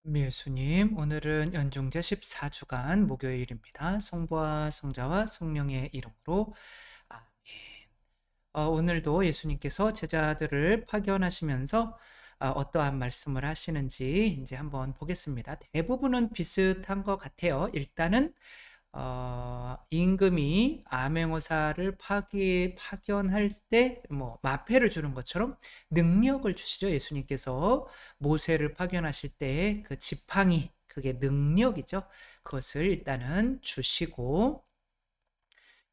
예수님, 오늘은 연중제 14주간 목요일입니다. 성부와 성자와 성령의 이름으로 아멘. 오늘도 예수님께서 제자들을 파견하시면서 어떠한 말씀을 하시는지 이제 한번 보겠습니다. 대부분은 비슷한 것 같아요. 일단은 임금이 암행어사를 파견할 때 뭐 마패를 주는 것처럼 능력을 주시죠. 예수님께서 모세를 파견하실 때 그 지팡이, 그게 능력이죠. 그것을 일단은 주시고,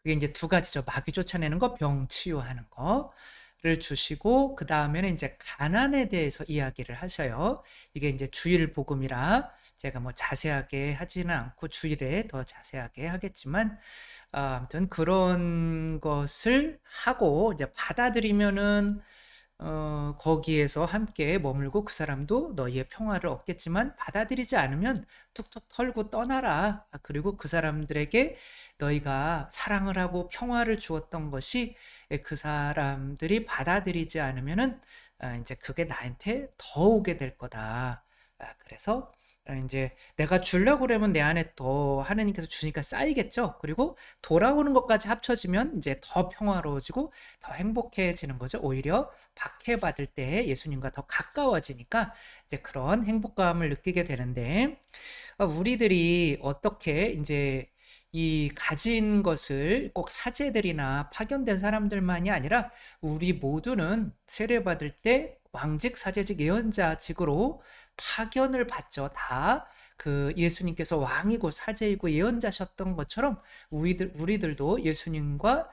그게 이제 두 가지죠. 마귀 쫓아내는 거, 병 치유하는 거를 주시고, 그 다음에는 이제 가난에 대해서 이야기를 하셔요. 이게 이제 주일 복음이라 제가 뭐 자세하게 하지는 않고 주일에 더 자세하게 하겠지만, 아무튼 그런 것을 하고 이제 받아들이면은 거기에서 함께 머물고 그 사람도 너희의 평화를 얻겠지만, 받아들이지 않으면 툭툭 털고 떠나라. 그리고 그 사람들에게 너희가 사랑을 하고 평화를 주었던 것이 그 사람들이 받아들이지 않으면은 이제 그게 나한테 더 오게 될 거다. 그래서 이제 내가 주려고 그러면 내 안에 더 하느님께서 주니까 쌓이겠죠. 그리고 돌아오는 것까지 합쳐지면 이제 더 평화로워지고 더 행복해지는 거죠. 오히려 박해받을 때 예수님과 더 가까워지니까 이제 그런 행복감을 느끼게 되는데, 우리들이 어떻게 이제 이 가진 것을 꼭 사제들이나 파견된 사람들만이 아니라 우리 모두는 세례받을 때 왕직, 사제직, 예언자직으로 파견을 받죠. 다 그 예수님께서 왕이고 사제이고 예언자셨던 것처럼 우리들도 예수님과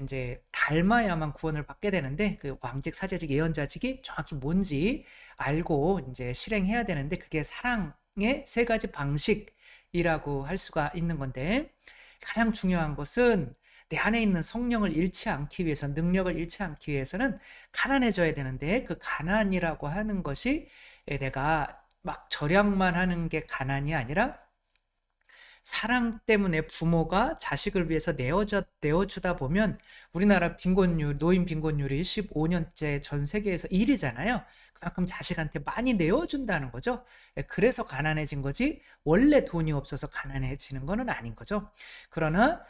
이제 닮아야만 구원을 받게 되는데, 그 왕직, 사제직, 예언자직이 정확히 뭔지 알고 이제 실행해야 되는데, 그게 사랑의 세 가지 방식이라고 할 수가 있는 건데, 가장 중요한 것은 내 안에 있는 성령을 잃지 않기 위해서, 능력을 잃지 않기 위해서는 가난해져야 되는데, 그 가난이라고 하는 것이 내가 막 절약만 하는 게 가난이 아니라 사랑 때문에 부모가 자식을 위해서 내어주다 보면, 우리나라 노인 빈곤율이 15년째 전 세계에서 1위잖아요. 그만큼 자식한테 많이 내어준다는 거죠. 그래서 가난해진 거지, 원래 돈이 없어서 가난해지는 거는 아닌 거죠. 그러나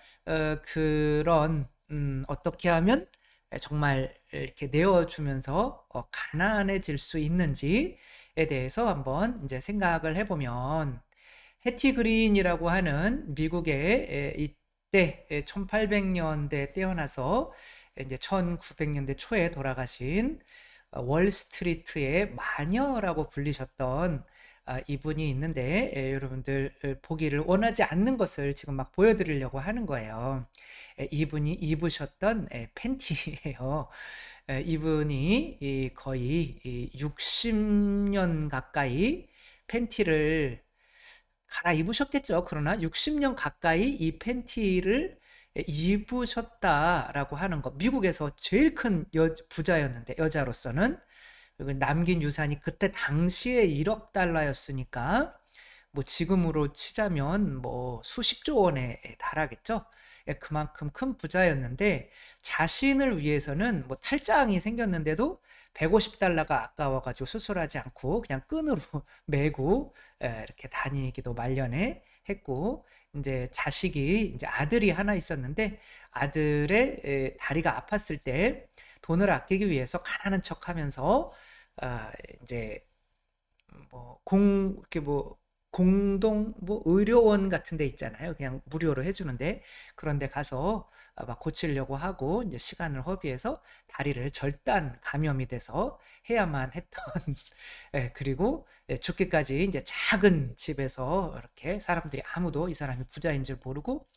어떻게 하면 정말 이렇게 내어주면서 가난해질 수 있는지에 대해서 한번 이제 생각을 해보면, 해티 그린이라고 하는 미국의 이때 1800년대 태어나서 이제 1900년대 초에 돌아가신 월스트리트의 마녀라고 불리셨던 이분이 있는데, 여러분들 보기를 원하지 않는 것을 지금 막 보여드리려고 하는 거예요. 이분이 입으셨던 팬티예요. 이분이 거의 60년 가까이 팬티를 갈아입으셨겠죠. 그러나 60년 가까이 이 팬티를 입으셨다라고 하는 것. 미국에서 제일 큰 부자였는데, 여자로서는. 그리고 남긴 유산이 그때 당시에 1억 달러였으니까 뭐 지금으로 치자면 뭐 수십조 원에 달하겠죠. 그만큼 큰 부자였는데, 자신을 위해서는 뭐 탈장이 생겼는데도 150달러가 아까워가지고 수술하지 않고 그냥 끈으로 매고 이렇게 다니기도 마련에 했고, 이제 자식이, 이제 아들이 하나 있었는데, 아들의 다리가 아팠을 때 돈을 아끼기 위해서 가난한 척하면서 이제 이렇게 공동 의료원 같은 데 있잖아요. 그냥 무료로 해주는데, 그런 데 가서 막 고치려고 하고 이제 시간을 허비해서 다리를 절단 감염이 돼서 해야만 했던 그리고 죽기까지 이제 작은 집에서 이렇게 사람들이 아무도 이 사람이 부자인 줄 모르고,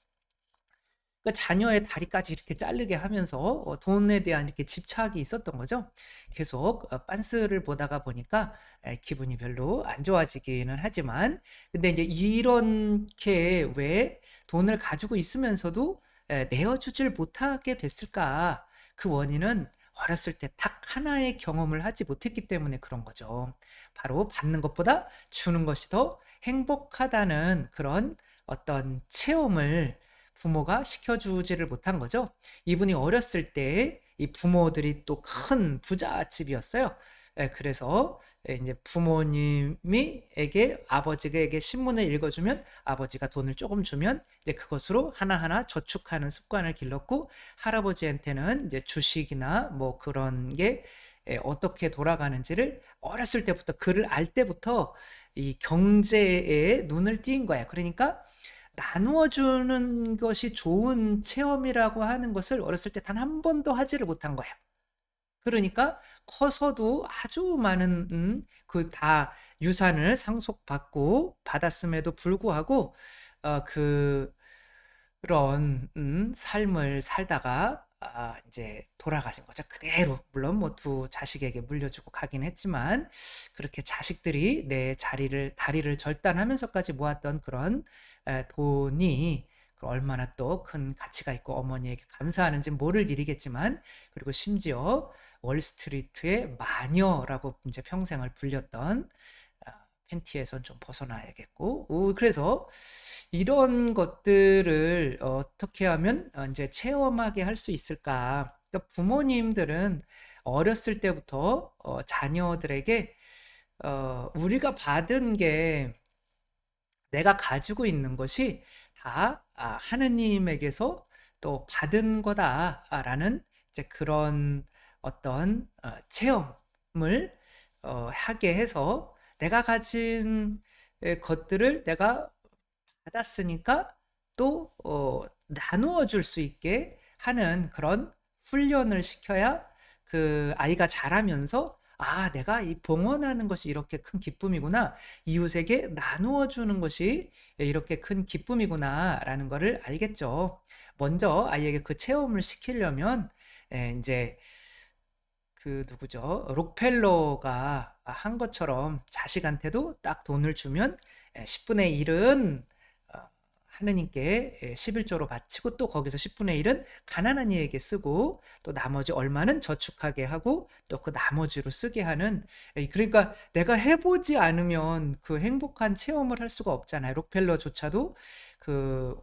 그러니까 자녀의 다리까지 이렇게 자르게 하면서 돈에 대한 이렇게 집착이 있었던 거죠. 계속 빤스를 보다가 보니까 기분이 별로 안 좋아지기는 하지만, 근데 이제 이렇게 왜 돈을 가지고 있으면서도 내어주질 못하게 됐을까? 그 원인은 어렸을 때 딱 하나의 경험을 하지 못했기 때문에 그런 거죠. 바로 받는 것보다 주는 것이 더 행복하다는 그런 어떤 체험을 부모가 시켜주지를 못한 거죠. 이분이 어렸을 때 이 부모들이 또 큰 부잣집이었어요. 그래서 이제 부모님이에게 아버지에게 신문을 읽어주면 아버지가 돈을 조금 주면 이제 그것으로 하나하나 저축하는 습관을 길렀고, 할아버지한테는 이제 주식이나 뭐 그런 게 어떻게 돌아가는지를 어렸을 때부터, 글을 알 때부터 이 경제에 눈을 띈 거야. 그러니까 나누어 주는 것이 좋은 체험이라고 하는 것을 어렸을 때 단 한 번도 하지를 못한 거야. 그러니까 커서도 아주 많은 그 다 유산을 상속받고 받았음에도 불구하고 그런 삶을 살다가 이제 돌아가신 거죠. 그대로. 물론 뭐 두 자식에게 물려주고 가긴 했지만, 그렇게 자식들이 내 다리를 절단하면서까지 모았던 그런 돈이 얼마나 또 큰 가치가 있고 어머니에게 감사하는지 모를 일이겠지만, 그리고 심지어 월스트리트의 마녀라고 이제 평생을 불렸던, 팬티에선 좀 벗어나야겠고, 그래서 이런 것들을 어떻게 하면 이제 체험하게 할 수 있을까? 그러니까 부모님들은 어렸을 때부터 자녀들에게 우리가 받은 게, 내가 가지고 있는 것이 다 하느님에게서 또 받은 거다라는 이제 그런 어떤 체험을 하게 해서, 내가 가진 것들을 내가 받았으니까 또 나누어 줄 수 있게 하는 그런 훈련을 시켜야 그 아이가 자라면서, 내가 이 봉헌하는 것이 이렇게 큰 기쁨이구나, 이웃에게 나누어 주는 것이 이렇게 큰 기쁨이구나라는 것을 알겠죠. 먼저 아이에게 그 체험을 시키려면 이제 그 누구죠? 록펠러가 한 것처럼 자식한테도 딱 돈을 주면 10분의 1은 하느님께 11조로 바치고, 또 거기서 10분의 1은 가난한 이에게 쓰고, 또 나머지 얼마는 저축하게 하고, 또 그 나머지로 쓰게 하는, 그러니까 내가 해보지 않으면 그 행복한 체험을 할 수가 없잖아요. 록펠러조차도 그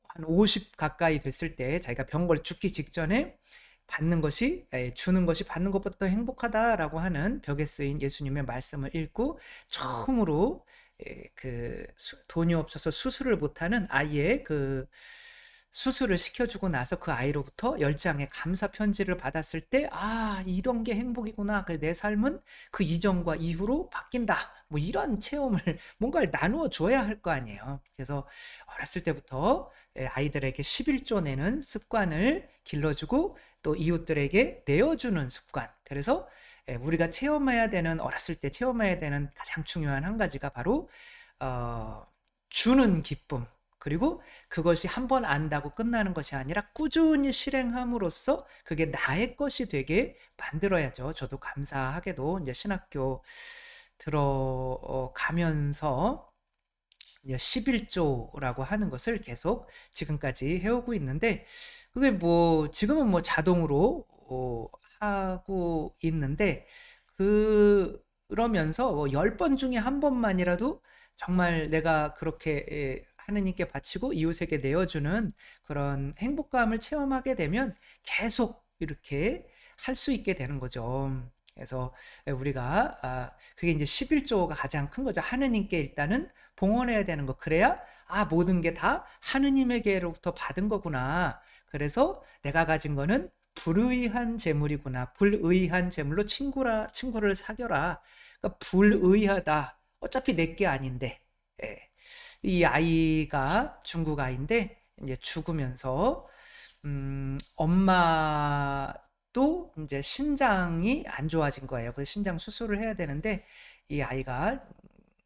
한 50 가까이 됐을 때 자기가 병걸 죽기 직전에 주는 것이 받는 것보다 더 행복하다라고 하는 벽에 쓰인 예수님의 말씀을 읽고, 처음으로 돈이 없어서 수술을 못하는 아이의 그 수술을 시켜주고 나서 그 아이로부터 10장의 감사 편지를 받았을 때, 이런 게 행복이구나. 그래서 내 삶은 그 이전과 이후로 바뀐다. 뭐 이런 체험을 뭔가를 나누어 줘야 할 거 아니에요. 그래서 어렸을 때부터 아이들에게 11조 내는 습관을 길러주고, 또 이웃들에게 내어주는 습관. 그래서 우리가 어렸을 때 체험해야 되는 가장 중요한 한 가지가 바로 주는 기쁨. 그리고 그것이 한 번 안다고 끝나는 것이 아니라 꾸준히 실행함으로써 그게 나의 것이 되게 만들어야죠. 저도 감사하게도 이제 신학교 들어가면서 이제 11조라고 하는 것을 계속 지금까지 해오고 있는데, 그게 뭐 지금은 뭐 자동으로 하고 있는데, 그러면서 뭐 10번 중에 한 번만이라도 정말 내가 그렇게 하느님께 바치고 이웃에게 내어주는 그런 행복감을 체험하게 되면 계속 이렇게 할 수 있게 되는 거죠. 그래서 우리가 그게 이제 11조가 가장 큰 거죠. 하느님께 일단은 봉헌해야 되는 거. 그래야 모든 게 다 하느님에게로부터 받은 거구나. 그래서 내가 가진 거는 불의한 재물이구나. 불의한 재물로 친구를 사겨라. 그러니까 불의하다. 어차피 내 게 아닌데. 이 아이가 중국 아이인데 이제 죽으면서 엄마도 이제 신장이 안 좋아진 거예요. 그래서 신장 수술을 해야 되는데, 이 아이가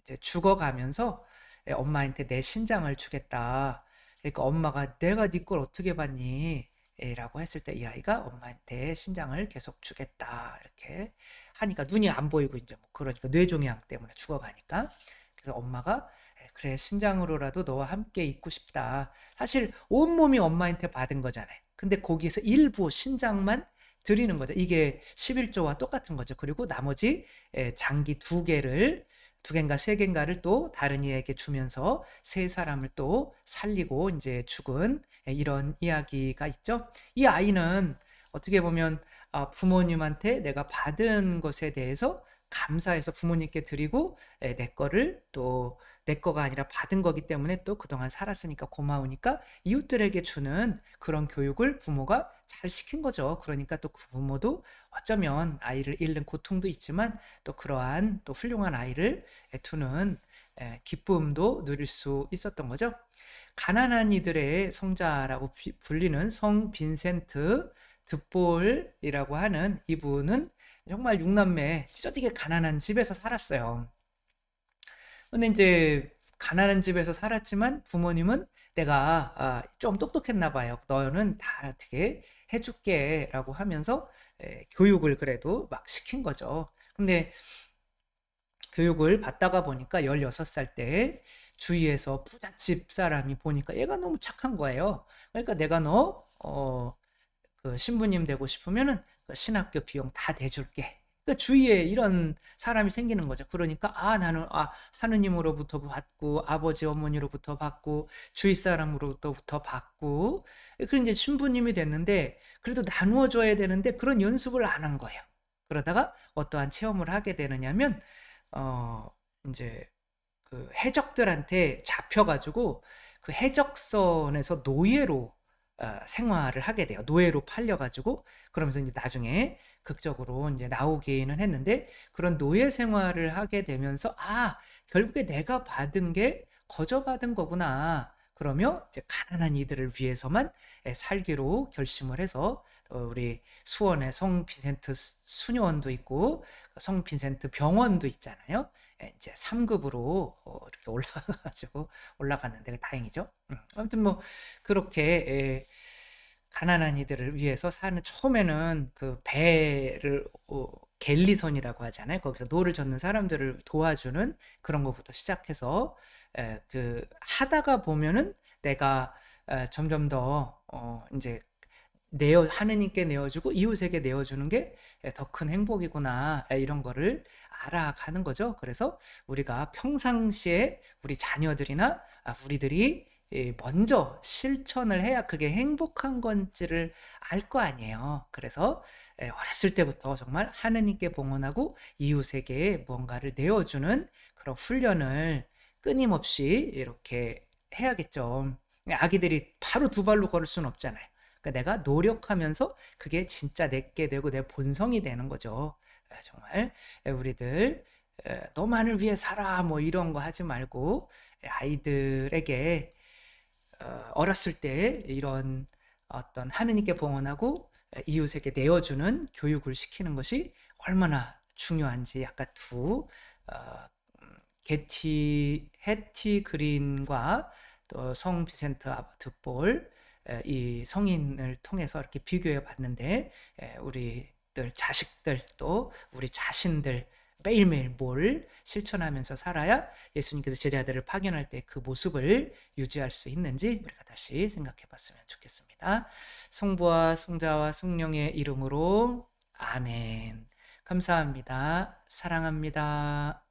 이제 죽어가면서 엄마한테 내 신장을 주겠다. 그러니까 엄마가 내가 네 걸 어떻게 받니? 라고 했을 때 이 아이가 엄마한테 신장을 계속 주겠다. 이렇게 하니까 눈이 안 보이고 이제 뭐 그러니까 뇌종양 때문에 죽어가니까. 그래서 엄마가 그래, 신장으로라도 너와 함께 있고 싶다. 사실 온몸이 엄마한테 받은 거잖아요. 근데 거기에서 일부 신장만 드리는 거죠. 이게 11조와 똑같은 거죠. 그리고 나머지 장기 두 개인가 세 개인가를 또 다른 이에게 주면서 세 사람을 또 살리고 이제 죽은 이런 이야기가 있죠. 이 아이는 어떻게 보면 부모님한테 내가 받은 것에 대해서 감사해서 부모님께 드리고 내 거를 또 내 거가 아니라 받은 거기 때문에 또 그동안 살았으니까 고마우니까 이웃들에게 주는 그런 교육을 부모가 잘 시킨 거죠. 그러니까 또 그 부모도 어쩌면 아이를 잃는 고통도 있지만 또 그러한 또 훌륭한 아이를 두는 기쁨도 누릴 수 있었던 거죠. 가난한 이들의 성자라고 불리는 성 빈센트 드볼이라고 하는 이분은 정말 육남매 찢어지게 가난한 집에서 살았어요. 근데 이제 가난한 집에서 살았지만 부모님은 내가 좀 똑똑했나 봐요. 너는 다 어떻게 해줄게 라고 하면서 교육을 그래도 막 시킨 거죠. 근데 교육을 받다가 보니까 16살 때 주위에서 부잣집 사람이 보니까 얘가 너무 착한 거예요. 그러니까 내가 그 신부님 되고 싶으면은 그 신학교 비용 다 대줄게. 그 주위에 이런 사람이 생기는 거죠. 그러니까 나는 하느님으로부터 받고 아버지 어머니로부터 받고 주위 사람으로부터 받고 그런 이제 신부님이 됐는데 그래도 나누어 줘야 되는데 그런 연습을 안 한 거예요. 그러다가 어떠한 체험을 하게 되느냐면 어 이제 그 해적들한테 잡혀가지고 그 해적선에서 노예로 생활을 하게 돼요. 노예로 팔려가지고 그러면서 이제 나중에 극적으로 이제 나오기는 했는데 그런 노예 생활을 하게 되면서 결국에 내가 받은 게 거저 받은 거구나. 그러며 이제 가난한 이들을 위해서만 살기로 결심을 해서 우리 수원에 성 빈센트 수녀원도 있고 성 빈센트 병원도 있잖아요. 이제 3급으로 이렇게 올라가가지고 올라갔는데 다행이죠. 아무튼 뭐 그렇게 가난한 이들을 위해서 사는 처음에는 그 배를 갤리선이라고 하잖아요. 거기서 노를 젓는 사람들을 도와주는 그런 것부터 시작해서 그 하다가 보면은 내가 점점 더 이제 하느님께 내어주고 이웃에게 내어주는 게 더 큰 행복이구나 이런 거를 알아가는 거죠. 그래서 우리가 평상시에 우리 자녀들이나 우리들이 먼저 실천을 해야 그게 행복한 건지를 알 거 아니에요. 그래서 어렸을 때부터 정말 하느님께 봉헌하고 이웃에게 무언가를 내어주는 그런 훈련을 끊임없이 이렇게 해야겠죠. 아기들이 바로 두 발로 걸을 수는 없잖아요. 그러니까 내가 노력하면서 그게 진짜 내게 되고 내 본성이 되는 거죠. 정말 우리들 너만을 위해 살아 뭐 이런 거 하지 말고 아이들에게 어렸을 때 이런 어떤 하느님께 봉헌하고 이웃에게 내어주는 교육을 시키는 것이 얼마나 중요한지 아까 해티 그린과 또 성 비센트 아바트볼 이 성인을 통해서 이렇게 비교해 봤는데 우리들 자식들 또 우리 자신들 매일매일 뭘 실천하면서 살아야 예수님께서 제자들을 파견할 때 그 모습을 유지할 수 있는지 우리가 다시 생각해 봤으면 좋겠습니다. 성부와 성자와 성령의 이름으로 아멘. 감사합니다. 사랑합니다.